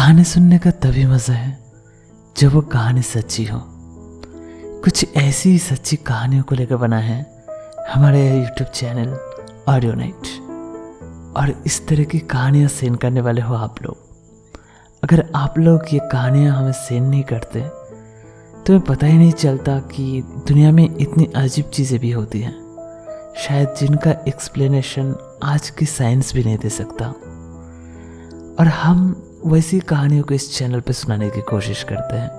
कहानी सुनने का तभी मज़ा है जब वो कहानी सच्ची हो। कुछ ऐसी ही सच्ची कहानियों को लेकर बना है हमारे यूट्यूब चैनल ऑडियो नाइट। और इस तरह की कहानियाँ सेंड करने वाले हो आप लोग। अगर आप लोग ये कहानियाँ हमें सेंड नहीं करते तो हमें पता ही नहीं चलता कि दुनिया में इतनी अजीब चीज़ें भी होती हैं, शायद जिनका एक्सप्लेनेशन आज की साइंस भी नहीं दे सकता। और हम वैसी कहानियों को इस चैनल पर सुनाने की कोशिश करते हैं।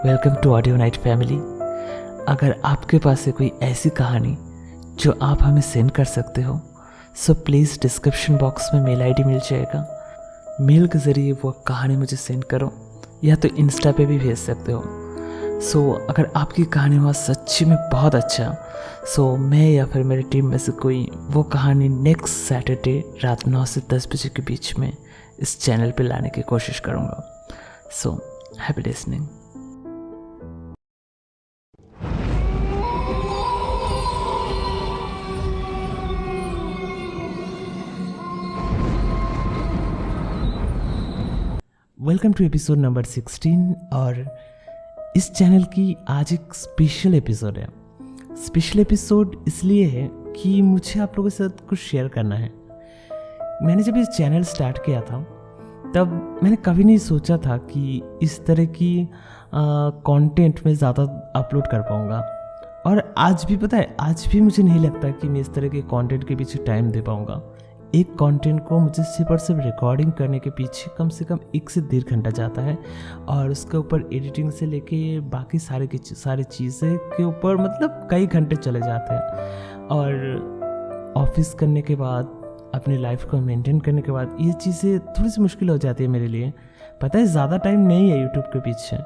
Welcome to audio night family. अगर आपके पास है कोई ऐसी कहानी जो आप हमें सेंड कर सकते हो, सो प्लीज़ डिस्क्रिप्शन बॉक्स में मेल आईडी मिल जाएगा। मेल के ज़रिए वो कहानी मुझे सेंड करो, या तो इंस्टा पे भी भेज सकते हो। सो अगर आपकी कहानी हुआ सच्ची में बहुत अच्छा, सो मैं या फिर मेरी टीम में से कोई वो कहानी नेक्स्ट सैटरडे रात 9 से 10 बजे के बीच में इस चैनल पे लाने की कोशिश करूँगा। So happy listening. Welcome to episode number 16। और इस चैनल की आज एक स्पेशल एपिसोड है। स्पेशल एपिसोड इसलिए है कि मुझे आप लोगों के साथ कुछ शेयर करना है। मैंने जब इस चैनल स्टार्ट किया था तब मैंने कभी नहीं सोचा था कि इस तरह की कंटेंट में ज़्यादा अपलोड कर पाऊँगा। और आज भी पता है, आज भी मुझे नहीं लगता कि मैं इस तरह के कंटेंट के पीछे टाइम दे पाऊँगा। एक कंटेंट को मुझे सिर्फ और सिर्फ रिकॉर्डिंग करने के पीछे कम से कम 1 से 1.5 घंटा जाता है, और उसके ऊपर एडिटिंग से लेके बाकी सारी चीज़ें के ऊपर मतलब कई घंटे चले जाते हैं। और ऑफिस करने के बाद, अपनी लाइफ को मेंटेन करने के बाद ये चीज़ें थोड़ी सी मुश्किल हो जाती है मेरे लिए। पता है ज़्यादा टाइम नहीं है यूट्यूब के पीछे,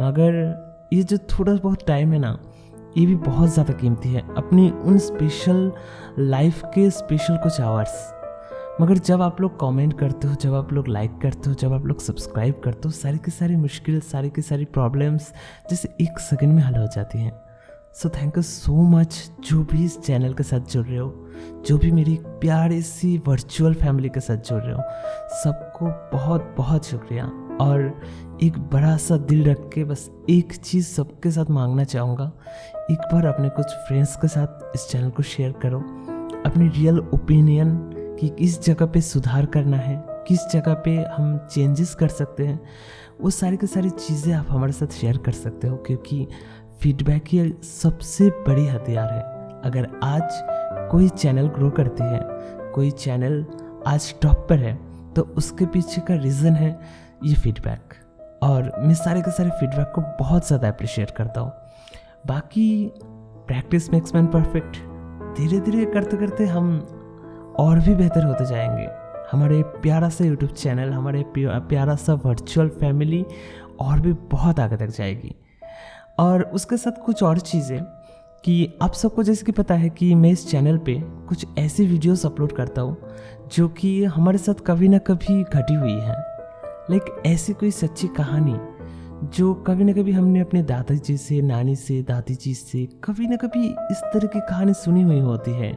मगर ये जो थोड़ा बहुत टाइम है ना, ये भी बहुत ज़्यादा कीमती है अपनी उन स्पेशल लाइफ के स्पेशल कुछ आवर्स। मगर जब आप लोग कमेंट करते हो, जब आप लोग लाइक करते हो, जब आप लोग सब्सक्राइब करते हो, सारी की सारी मुश्किल, सारी की सारी प्रॉब्लम्स जैसे 1 सेकंड में हल हो जाती हैं। So thank you so much जो भी इस चैनल के साथ जुड़ रहे हो, जो भी मेरी प्यारी सी वर्चुअल फैमिली के साथ जुड़ रहे हो, सबको बहुत बहुत शुक्रिया। और एक बड़ा सा दिल रख के बस एक चीज़ सबके साथ मांगना चाहूँगा, एक बार अपने कुछ फ्रेंड्स के साथ इस चैनल को शेयर करो। अपनी रियल ओपिनियन कि किस जगह पे सुधार करना है, किस जगह पे हम चेंजेस कर सकते हैं, वो सारी की सारी चीज़ें आप हमारे साथ शेयर कर सकते हो, क्योंकि फीडबैक ही सबसे बड़ी हथियार है। अगर आज कोई चैनल ग्रो करती है, कोई चैनल आज टॉप पर है, तो उसके पीछे का रीज़न है ये फीडबैक। और मैं सारे के सारे फीडबैक को बहुत ज़्यादा अप्रिशिएट करता हूँ। बाकी प्रैक्टिस मेक्स मैन परफेक्ट। धीरे धीरे करते करते हम और भी बेहतर होते जाएंगे। हमारे प्यारा सा यूट्यूब चैनल, हमारे प्यारा सा वर्चुअल फैमिली और भी बहुत आगे तक जाएगी। और उसके साथ कुछ और चीज़ें कि आप सबको जैसे कि पता है कि मैं इस चैनल पे कुछ ऐसी वीडियोस अपलोड करता हूँ जो कि हमारे साथ कभी ना कभी घटी हुई है। लाइक ऐसी कोई सच्ची कहानी जो कभी ना कभी हमने अपने दादाजी से, नानी से, दादी जी से कभी ना कभी इस तरह की कहानी सुनी हुई होती है।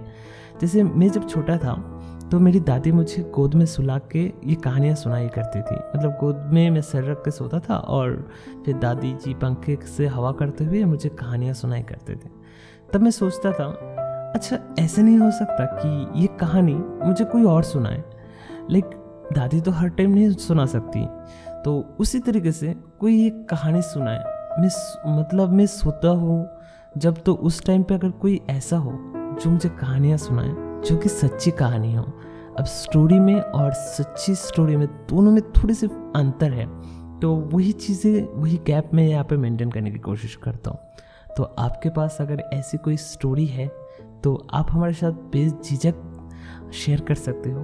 जैसे मैं जब छोटा था तो मेरी दादी मुझे गोद में सुला के ये कहानियाँ सुनाई करती थी। मतलब गोद में मैं सर रख के सोता था और फिर दादी जी पंखे से हवा करते हुए मुझे कहानियाँ सुनाई करते थे। तब मैं सोचता था, अच्छा ऐसा नहीं हो सकता कि ये कहानी मुझे कोई और सुनाए। लाइक दादी तो हर टाइम नहीं सुना सकती, तो उसी तरीके से कोई एक कहानी सुनाए। मैं सोता हूँ जब, तो उस टाइम पे अगर कोई ऐसा हो जो मुझे कहानियाँ सुनाए जो कि सच्ची कहानी हो। अब स्टोरी में और सच्ची स्टोरी में दोनों में थोड़ी सी अंतर है, तो वही चीज़ें, वही गैप में यहाँ पे मेंटेन करने की कोशिश करता हूँ। तो आपके पास अगर ऐसी कोई स्टोरी है तो आप हमारे साथ बेझिझक शेयर कर सकते हो।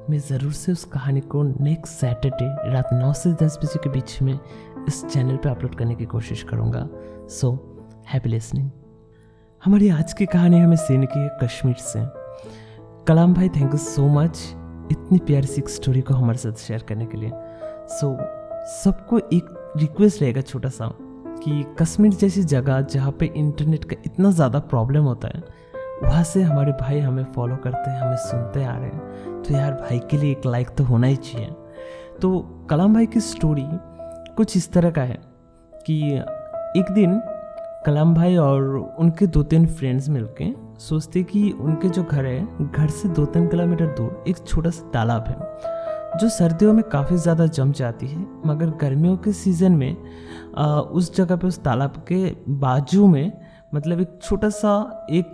मैं ज़रूर से उस कहानी को नेक्स्ट सैटरडे रात 9 से 10 बजे के बीच में इस चैनल पे अपलोड करने की कोशिश करूँगा। So happy listening. हमारी आज की कहानी हमें सेंड की है कश्मीर से। कलाम भाई, थैंक यू सो मच इतनी प्यारी सी स्टोरी को हमारे साथ शेयर करने के लिए। सो सबको एक रिक्वेस्ट रहेगा छोटा सा कि कश्मीर जैसी जगह जहाँ पे इंटरनेट का इतना ज़्यादा प्रॉब्लम होता है, वहाँ से हमारे भाई हमें फॉलो करते हैं, हमें सुनते आ रहे हैं, तो यार भाई के लिए एक लाइक तो होना ही चाहिए। तो कलाम भाई की स्टोरी कुछ इस तरह का है कि एक दिन कलाम भाई और उनके 2-3 फ्रेंड्स मिलके सोचते कि उनके जो घर है, घर से 2-3 किलोमीटर दूर एक छोटा सा तालाब है जो सर्दियों में काफ़ी ज़्यादा जम जाती है, मगर गर्मियों के सीज़न में उस जगह पे, उस तालाब के बाजू में मतलब एक छोटा सा एक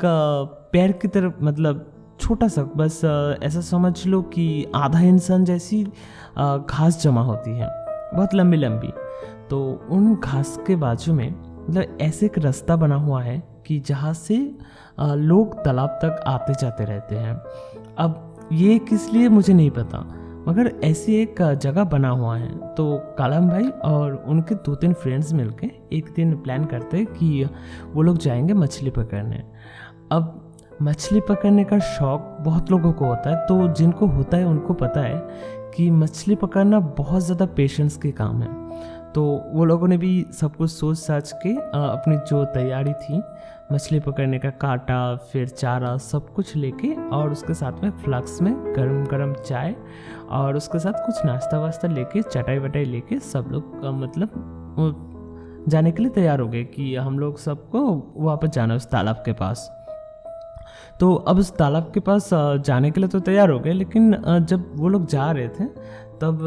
पैर की तरफ, मतलब छोटा सा, बस ऐसा समझ लो कि आधा इंसान जैसी घास जमा होती है, बहुत लंबी लंबी। तो उन घास के बाजू में मतलब ऐसे एक रास्ता बना हुआ है कि जहाँ से लोग तालाब तक आते जाते रहते हैं। अब ये किस लिए मुझे नहीं पता, मगर ऐसी एक जगह बना हुआ है। तो कलाम भाई और उनके 2-3 फ्रेंड्स मिलके एक दिन प्लान करते हैं कि वो लोग जाएंगे मछली पकड़ने। अब मछली पकड़ने का शौक बहुत लोगों को होता है, तो जिनको होता है उनको पता है कि मछली पकड़ना बहुत ज़्यादा पेशेंस के काम है। तो वो लोगों ने भी सब कुछ सोच साच के अपनी जो तैयारी थी मछली पकड़ने का, कांटा फिर चारा सब कुछ लेके, और उसके साथ में फ्लास्क में गरम गरम चाय और उसके साथ कुछ नाश्ता वास्ता लेके, चटाई वटाई लेके सब लोग मतलब जाने के लिए तैयार हो गए कि हम लोग सबको वापस जाना उस तालाब के पास। तो अब उस तालाब के पास जाने के लिए तो तैयार हो गए, लेकिन जब वो लोग जा रहे थे तब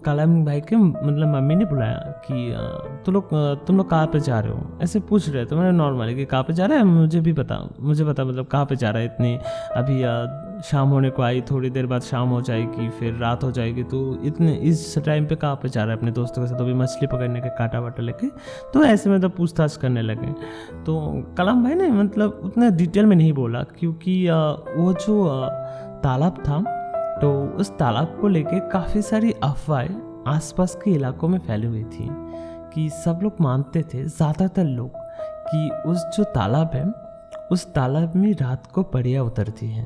कलाम भाई के मतलब मम्मी ने बुलाया कि तुम लोग कहाँ पे जा रहे हो, ऐसे पूछ रहे थे। मैंने नॉर्मली कि कहाँ पे जा रहा है, मुझे पता मतलब कहाँ पे जा रहा है। इतनी अभी शाम होने को आई, थोड़ी देर बाद शाम हो जाएगी, फिर रात हो जाएगी, तो इतने इस टाइम पे कहाँ पे जा रहा है अपने दोस्तों के साथ, तो भी मछली पकड़ने के कांटा वाटा लेके। तो ऐसे में तो पूछताछ करने लगे। तो कलाम भाई ने मतलब उतना डिटेल में नहीं बोला, क्योंकि वो जो तालाब था, तो उस तालाब को लेके काफ़ी सारी अफवाहें आसपास के इलाकों में फैली हुई थी कि सब लोग मानते थे, ज़्यादातर लोग, कि उस जो तालाब है, उस तालाब में रात को परियां उतरती हैं।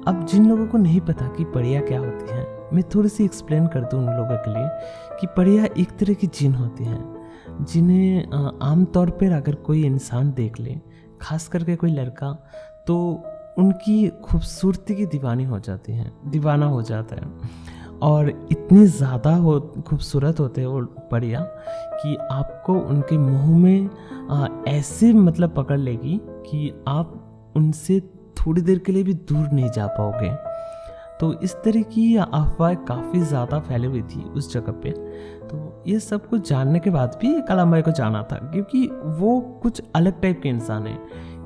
अब जिन लोगों को नहीं पता कि परियां क्या होती हैं, मैं थोड़ी सी एक्सप्लेन कर दूं उन लोगों के लिए कि परियां एक तरह की जिन होती हैं जिन्हें आमतौर पर अगर कोई इंसान देख ले, खास करके कोई लड़का, तो उनकी खूबसूरती की दीवाना हो जाता है। और इतनी ज़्यादा खूबसूरत होते हैं वो परियां कि आपको उनके मुंह में ऐसे मतलब पकड़ लेगी कि आप उनसे थोड़ी देर के लिए भी दूर नहीं जा पाओगे। तो इस तरह की अफवाह काफ़ी ज़्यादा फैली हुई थी उस जगह पे। तो ये सब कुछ जानने के बाद भी कलाम भाई को जाना था, क्योंकि वो कुछ अलग टाइप के इंसान है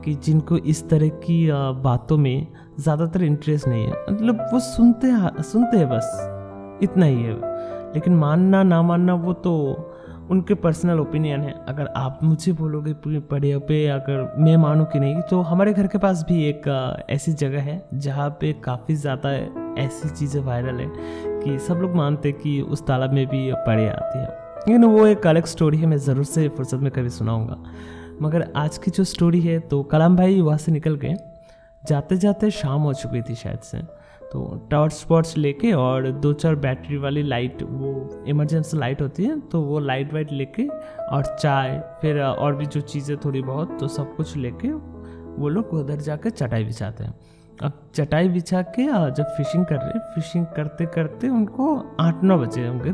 कि जिनको इस तरह की बातों में ज़्यादातर इंटरेस्ट नहीं है। मतलब वो सुनते हैं बस, इतना ही है। लेकिन मानना ना मानना वो तो उनके पर्सनल ओपिनियन है। अगर आप मुझे बोलोगे परियों पे अगर मैं मानूँ कि नहीं, तो हमारे घर के पास भी एक ऐसी जगह है जहाँ पे काफ़ी ज़्यादा ऐसी चीज़ें वायरल है कि सब लोग मानते हैं कि उस तालाब में भी परियां आती है। लेकिन वो एक अलग स्टोरी है, मैं ज़रूर से फुर्सत में कभी सुनाऊँगा। मगर आज की जो स्टोरी है, तो कलाम भाई वहाँ से निकल गए। जाते जाते शाम हो चुकी थी शायद से, तो टॉर्च वॉर्च लेके और 2-4 बैटरी वाली लाइट, वो इमरजेंसी लाइट होती है, तो वो लाइट वाइट लेके और चाय, फिर और भी जो चीज़ें थोड़ी बहुत, तो सब कुछ लेके वो लोग उधर जाकर चटाई बिछाते हैं। अब चटाई बिछा के जब फिशिंग करते करते उनको 8-9 बजे होंगे,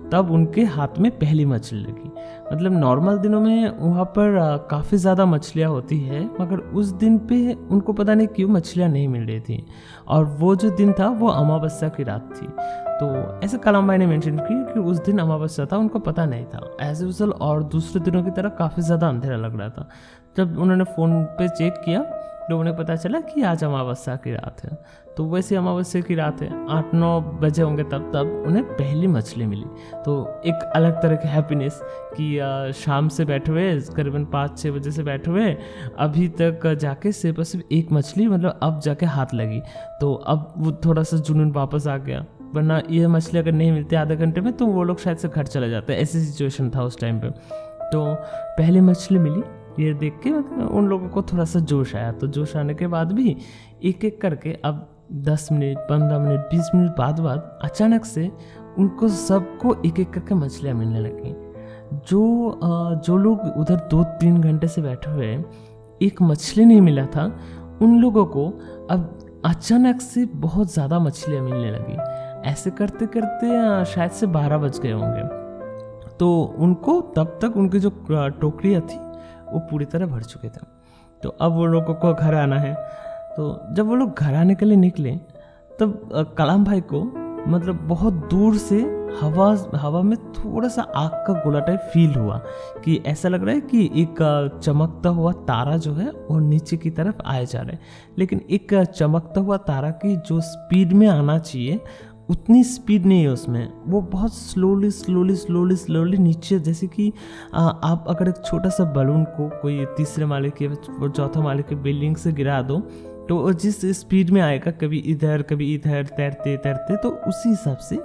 तब उनके हाथ में पहली मछली लगी। मतलब नॉर्मल दिनों में वहाँ पर काफ़ी ज़्यादा मछलियाँ होती है, मगर उस दिन पे उनको पता नहीं क्यों मछलियाँ नहीं मिल रही थी। और वो जो दिन था वो अमावस्या की रात थी। तो ऐसे कलाम भाई ने मेंशन किया कि उस दिन अमावस्या था, उनको पता नहीं था एज यूजुअल। और दूसरे दिनों की तरह काफ़ी ज़्यादा अंधेरा लग रहा था। जब उन्होंने फ़ोन पे चेक किया तो उन्हें पता चला कि आज अमावस्या की रात है। तो वैसे अमावस्या की रात है, 8-9 बजे होंगे तब उन्हें पहली मछली मिली। तो एक अलग तरह की हैप्पीनेस कि शाम से बैठे हुए, करीबन 5-6 बजे से बैठे हुए, अभी तक जाके सिर्फ एक मछली मतलब अब जाके हाथ लगी। तो अब वो थोड़ा सा जुनून वापस आ गया, वरना ये मछली अगर नहीं मिलती आधे घंटे में तो वो लोग शायद से घर चले जाते। ऐसी सिचुएशन था उस टाइम पे। तो पहली मछली मिली, ये देख के मतलब उन लोगों को थोड़ा सा जोश आया। तो जोश आने के बाद भी एक एक करके अब 10 मिनट, 15 मिनट, 20 मिनट बाद अचानक से उनको सबको एक एक करके मछलियाँ मिलने लगी। जो लोग उधर 2-3 घंटे से बैठे हुए एक मछली नहीं मिला था, उन लोगों को अब अचानक से बहुत ज़्यादा मछलियाँ मिलने लगी। ऐसे करते करते शायद से 12 बज गए होंगे। तो उनको तब तक उनकी जो टोकरियाँ थी वो पूरी तरह भर चुके थे। तो अब वो लोगों को घर आना है। तो जब वो लोग घर आने के लिए निकले तब कलाम भाई को मतलब बहुत दूर से हवा में थोड़ा सा आग का गोला टाइप फील हुआ कि ऐसा लग रहा है कि एक चमकता हुआ तारा जो है वो नीचे की तरफ आए जा रहा है। लेकिन एक चमकता हुआ तारा की जो स्पीड में आना चाहिए उतनी स्पीड नहीं है उसमें, वो बहुत स्लोली नीचे, जैसे कि आप अगर एक छोटा सा बलून को कोई तीसरे माले के चौथा माले के बिल्डिंग से गिरा दो तो वो जिस स्पीड में आएगा कभी इधर तैरते तैरते, तो उसी हिसाब से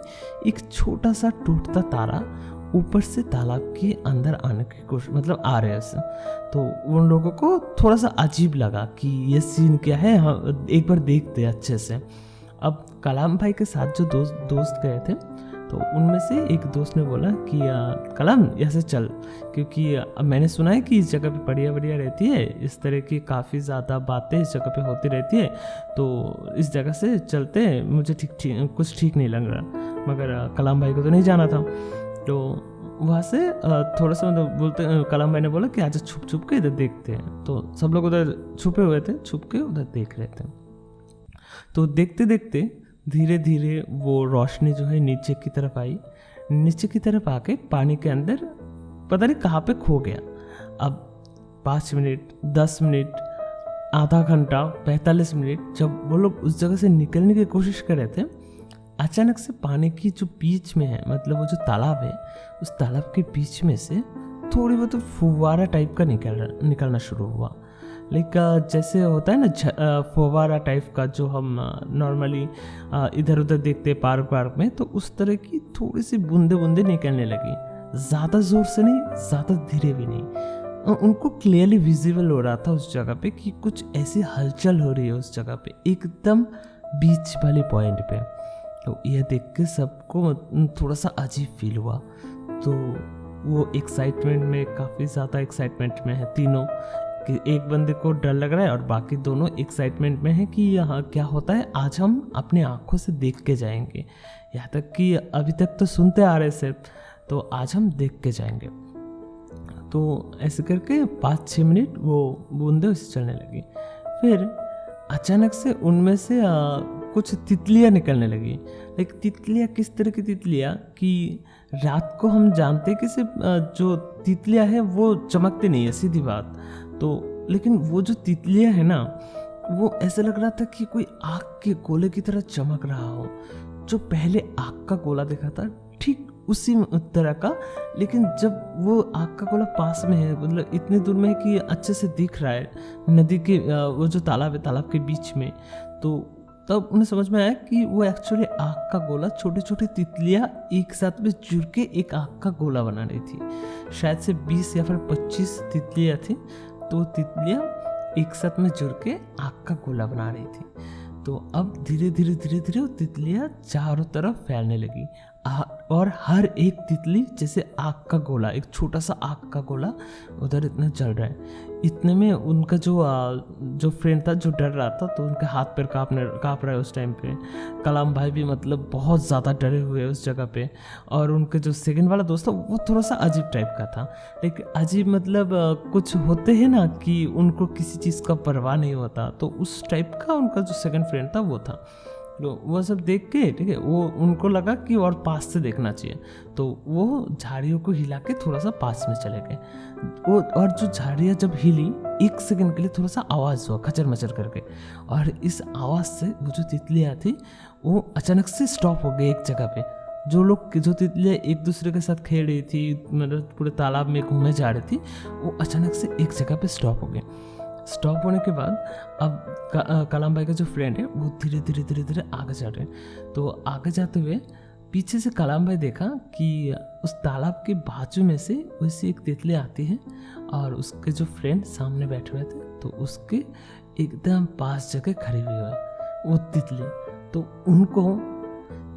एक छोटा सा टूटता तारा ऊपर से तालाब के अंदर आने की कोशिश मतलब आ रहे हैं। तो उन लोगों को थोड़ा सा अजीब लगा कि ये सीन क्या है, हाँ एक बार देखते अच्छे से। अब कलाम भाई के साथ जो दोस्त गए थे तो उनमें से एक दोस्त ने बोला कि कलाम यहाँ से चल, क्योंकि मैंने सुना है कि इस जगह पे बढ़िया रहती है, इस तरह की काफ़ी ज़्यादा बातें इस जगह पे होती रहती है, तो इस जगह से चलते हैं, मुझे कुछ ठीक नहीं लग रहा। मगर कलाम भाई को तो नहीं जाना था। तो वहाँ से थोड़ा सा मतलब बोलते कलाम भाई ने बोला कि आज छुप के इधर देखते हैं। तो सब लोग उधर छुपे हुए थे, छुप के उधर देख रहे थे। तो देखते देखते धीरे धीरे वो रोशनी जो है नीचे की तरफ आई, नीचे की तरफ आके पानी के अंदर पता नहीं कहाँ पे खो गया। अब 5 मिनट, 10 मिनट, आधा घंटा, 45 मिनट जब वो लोग उस जगह से निकलने की कोशिश कर रहे थे, अचानक से पानी की जो बीच में है, मतलब वो जो तालाब है, उस तालाब के बीच में से थोड़ी बहुत फुवारा टाइप का निकलना शुरू हुआ। लाइक जैसे होता है ना फुवारा टाइप का जो हम नॉर्मली इधर उधर देखते हैं पार्क में, तो उस तरह की थोड़ी सी बूंदे निकलने लगी। ज़्यादा ज़ोर से नहीं, ज़्यादा धीरे भी नहीं। उनको क्लियरली विजिबल हो रहा था उस जगह पे कि कुछ ऐसी हलचल हो रही है उस जगह पे, एकदम बीच वाले पॉइंट पे। तो यह देख के सबको थोड़ा सा अजीब फील हुआ। तो वो एक्साइटमेंट में, काफ़ी ज़्यादा एक्साइटमेंट में है तीनों, कि एक बंदे को डर लग रहा है और बाकी दोनों एक्साइटमेंट में है कि यहाँ क्या होता है, आज हम अपने आँखों से देख के जाएंगे। यहाँ तक कि अभी तक तो सुनते आ रहे सिर्फ, तो आज हम देख के जाएंगे। तो ऐसे करके 5-6 मिनट वो बूंदे उससे चलने लगी। फिर अचानक से उनमें से कुछ तितलियाँ निकलने लगी। लाइक तितलियाँ किस तरह की तितलियाँ कि रात को हम जानते कि सिर्फ जो तितलियाँ हैं वो चमकते नहीं है, सीधी बात। तो लेकिन वो जो तितलियाँ हैं ना, वो ऐसा लग रहा था कि कोई आग के गोले की तरह चमक रहा हो। जो पहले आग का गोला देखा था ठीक उसी तरह का, लेकिन जब वो आग का गोला पास में है, मतलब इतनी दूर में है कि अच्छे से दिख रहा है नदी के वो जो तालाब है, तालाब के बीच में। तो तब उन्हें समझ में आया कि वो एक्चुअली आग का गोला, छोटी छोटी तितलियाँ एक साथ में जुड़ के एक आग का गोला बना रही थी। शायद से 20 या फिर 25 तितलियाँ थी, तो तितलियाँ एक साथ में जुड़ के आग का गोला बना रही थी। तो अब धीरे धीरे वो तितलियाँ चारों तरफ फैलने लगी और हर एक तितली जैसे आग का गोला, एक छोटा सा आग का गोला उधर इतना जल रहा है। इतने में उनका जो फ्रेंड था, जो डर रहा था, तो उनके हाथ पैर काँप रहा है उस टाइम पे। कलाम भाई भी मतलब बहुत ज़्यादा डरे हुए उस जगह पे। और उनके जो सेकंड वाला दोस्त था वो थोड़ा सा अजीब टाइप का था। लेकिन अजीब मतलब कुछ होते हैं ना कि उनको किसी चीज़ का परवाह नहीं होता, तो उस टाइप का उनका जो सेकंड फ्रेंड था वो था। तो वो सब देख के, ठीक है, वो उनको लगा कि और पास से देखना चाहिए, तो वो झाड़ियों को हिला के थोड़ा सा पास में चले गए। वो और जो झाड़ियाँ जब हिली, 1 सेकंड के लिए थोड़ा सा आवाज़ हुआ खचर मचर करके, और इस आवाज़ से वो जो तितलियाँ थी वो अचानक से स्टॉप हो गई एक जगह पे। जो तितलियाँ एक दूसरे के साथ खेल रही थी, मतलब पूरे तालाब में घूमे जा रही थी, वो अचानक से एक जगह पे स्टॉप हो गए। स्टॉप होने के बाद अब कलाम भाई का जो फ्रेंड है वो धीरे धीरे आगे जा रहे हैं। तो आगे जाते हुए पीछे से कलाम भाई देखा कि उस तालाब के बाजू में से वैसी एक तितली आती है और उसके जो फ्रेंड सामने बैठे हुए थे, तो उसके एकदम पास जगह खड़ी हुई है वो तितली। तो उनको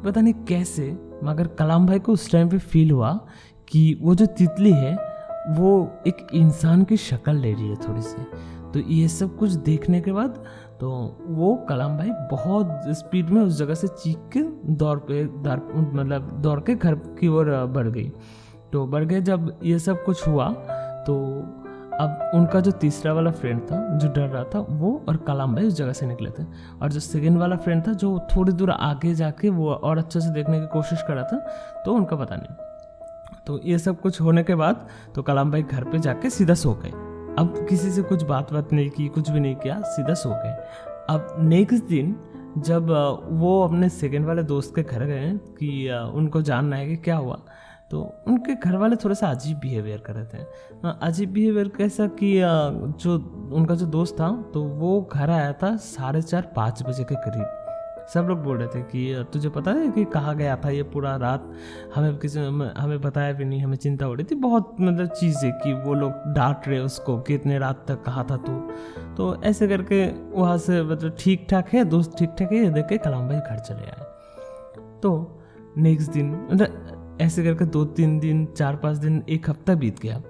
पता नहीं कैसे, मगर कलाम भाई को उस टाइम पे फील हुआ कि वो जो तितली है वो एक इंसान की शक्ल ले रही है थोड़ी सी। तो ये सब कुछ देखने के बाद तो वो कलाम भाई बहुत स्पीड में उस जगह से चीख के दौड़ के घर की ओर बढ़ गई। तो बढ़ गए जब ये सब कुछ हुआ तो अब उनका जो तीसरा वाला फ्रेंड था जो डर रहा था, वो और कलाम भाई उस जगह से निकले थे, और जो सेकेंड वाला फ्रेंड था जो थोड़ी दूर आगे जाके वो और अच्छे से देखने की कोशिश कर रहा था, तो उनका पता नहीं। तो ये सब कुछ होने के बाद तो कलाम भाई घर पे जाके सीधा सो गए। अब किसी से कुछ बात नहीं की, कुछ भी नहीं किया, सीधा सो गए। अब नेक्स्ट दिन जब वो अपने सेकेंड वाले दोस्त के घर गए कि उनको जानना है कि क्या हुआ, तो उनके घर वाले थोड़ा सा अजीब बिहेवियर कर रहे थे। अजीब बिहेवियर कैसा कि जो उनका जो दोस्त था तो वो घर आया था 4:30-5 बजे के करीब। सब लोग बोल रहे थे कि तुझे पता है कि कहाँ गया था ये पूरा रात, हमें बताया भी नहीं, हमें चिंता हो रही थी बहुत, मतलब चीज़ें कि वो लोग डांट रहे उसको कि इतने रात तक कहाँ था तू। तो ऐसे करके वहाँ से मतलब ठीक ठाक है दोस्त, ठीक ठाक है, ये देख के कलाम भाई घर चले आए। तो नेक्स्ट दिन मतलब ऐसे करके 2-3 दिन, 4-5 दिन, 1 हफ्ता बीत गया।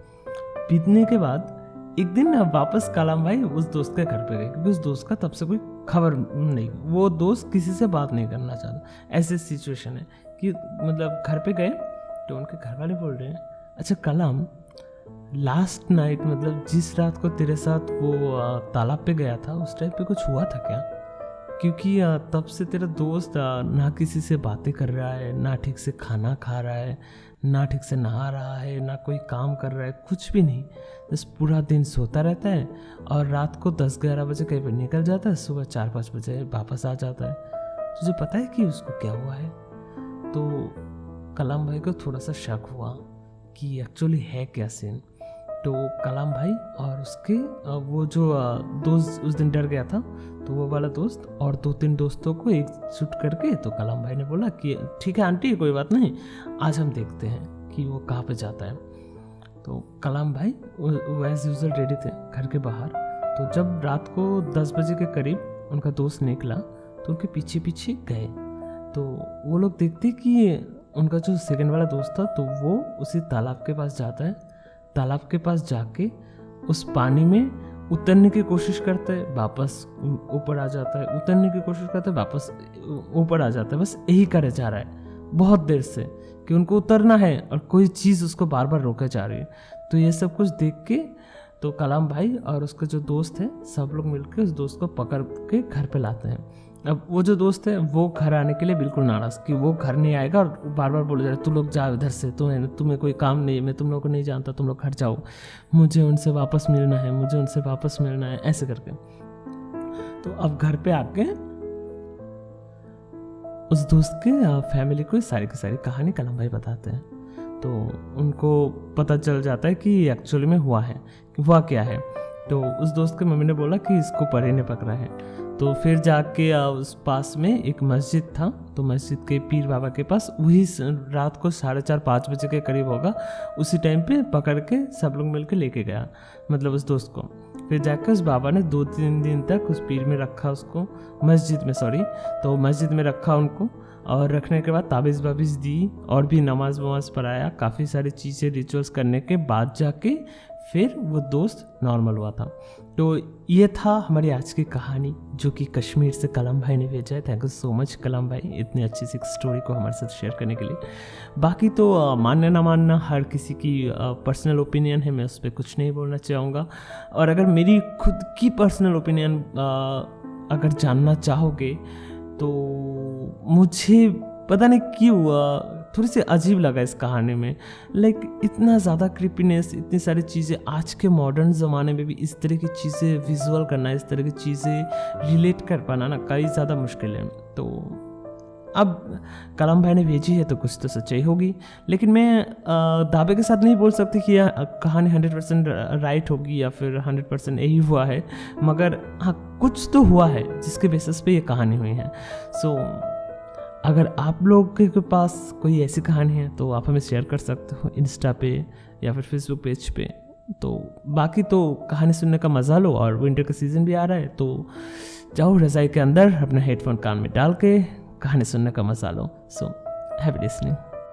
बीतने के बाद एक दिन वापस कलाम भाई उस दोस्त के घर पे गए, क्योंकि उस दोस्त का तब से कोई खबर नहीं, वो दोस्त किसी से बात नहीं करना चाहता। ऐसी सिचुएशन है कि मतलब घर पे गए तो उनके घर वाले बोल रहे हैं, अच्छा कलाम, लास्ट नाइट मतलब जिस रात को तेरे साथ वो तालाब पे गया था उस टाइप पे कुछ हुआ था क्या? क्योंकि तब से तेरा दोस्त ना किसी से बातें कर रहा है, ना ठीक से खाना खा रहा है, ना ठीक से नहा रहा है, ना कोई काम कर रहा है, कुछ भी नहीं, बस पूरा दिन सोता रहता है और रात को 10-11 बजे कहीं पर निकल जाता है, सुबह 4-5 बजे वापस आ जाता है। तुझे पता है कि उसको क्या हुआ है? तो कलाम भाई को थोड़ा सा शक हुआ कि एक्चुअली है क्या सीन। तो कलाम भाई और उसके वो जो दोस्त उस दिन डर गया था, तो वो वाला दोस्त और 2-3 दोस्तों को एक जुट करके तो कलाम भाई ने बोला कि ठीक है आंटी, कोई बात नहीं, आज हम देखते हैं कि वो कहाँ पे जाता है। तो कलाम भाई वो एज यूजुअल रेडी थे घर के बाहर। तो जब रात को 10 बजे के करीब उनका दोस्त निकला तो उनके पीछे पीछे गए। तो वो लोग देखते कि उनका जो सेकंड वाला दोस्त था तो वो उसी तालाब के पास जाता है। तालाब के पास जाके उस पानी में उतरने की कोशिश करता है, वापस ऊपर आ जाता है, उतरने की कोशिश करता है, वापस ऊपर आ जाता है। बस यही करे जा रहा है बहुत देर से कि उनको उतरना है और कोई चीज़ उसको बार बार रोके जा रही है। तो ये सब कुछ देख के तो कलाम भाई और उसके जो दोस्त हैं सब लोग मिलकर उस दोस्त को पकड़ के घर पे लाते हैं। अब वो जो दोस्त है वो घर आने के लिए बिल्कुल नाराज़ कि वो घर नहीं आएगा और बार बार बोले जा रहे तुम लोग जाओ इधर से, तुम्हें कोई काम नहीं है, मैं तुम लोग को नहीं जानता, तुम लोग घर जाओ, मुझे उनसे वापस मिलना है, मुझे उनसे वापस मिलना है, ऐसे करके। तो अब घर पे आके उस दोस्त के फैमिली को सारी की सारी कहानी कलाम भाई बताते हैं। तो उनको पता चल जाता है कि एक्चुअली में हुआ क्या है। तो उस दोस्त के मम्मी ने बोला कि इसको परी ने पकड़ा है। तो फिर जाके उस पास में एक मस्जिद था, तो मस्जिद के पीर बाबा के पास वही रात को 4:30-5 बजे के करीब होगा, उसी टाइम पे पकड़ के सब लोग मिलकर लेके गया, मतलब उस दोस्त को। फिर जाकर उस बाबा ने 2-3 दिन तक उस पीर में रखा उसको, मस्जिद में रखा उनको, और रखने के बाद ताबीज़ वाबीज़ दी और भी नमाज वमाज पढ़ाया, काफ़ी सारी चीज़ें रिचुअल्स करने के बाद जाके फिर वो दोस्त नॉर्मल हुआ था। तो ये था हमारी आज की कहानी जो कि कश्मीर से कलाम भाई ने भेजा है। थैंक यू सो मच कलाम भाई, इतनी अच्छी सी स्टोरी को हमारे साथ शेयर करने के लिए। बाकी तो मानना ना मानना हर किसी की पर्सनल ओपिनियन है, मैं उस पर कुछ नहीं बोलना चाहूँगा। और अगर मेरी खुद की पर्सनल ओपिनियन अगर जानना चाहोगे तो मुझे पता नहीं क्यों थोड़ी सी अजीब लगा इस कहानी में। लाइक इतना ज़्यादा क्रिपीनेस, इतनी सारी चीज़ें, आज के मॉडर्न ज़माने में भी इस तरह की चीज़ें विजुअल करना, इस तरह की चीज़ें रिलेट कर पाना ना कई ज़्यादा मुश्किल है। तो अब कलाम भाई ने भेजी है तो कुछ तो सच्चाई होगी, लेकिन मैं दावे के साथ नहीं बोल सकती कि यह कहानी 100% राइट होगी या फिर 100% यही हुआ है, मगर हाँ कुछ तो हुआ है जिसके बेसिस पे ये कहानी हुई है। सो अगर आप लोग के पास कोई ऐसी कहानी है तो आप हमें शेयर कर सकते हो इंस्टा पे या फिर फेसबुक पेज पे। तो बाकी तो कहानी सुनने का मज़ा लो, और विंटर का सीज़न भी आ रहा है तो जाओ रज़ाई के अंदर अपना हेडफोन कान में डाल के कहानी सुनने का मज़ा लो। सो हैप्पी लिसनिंग।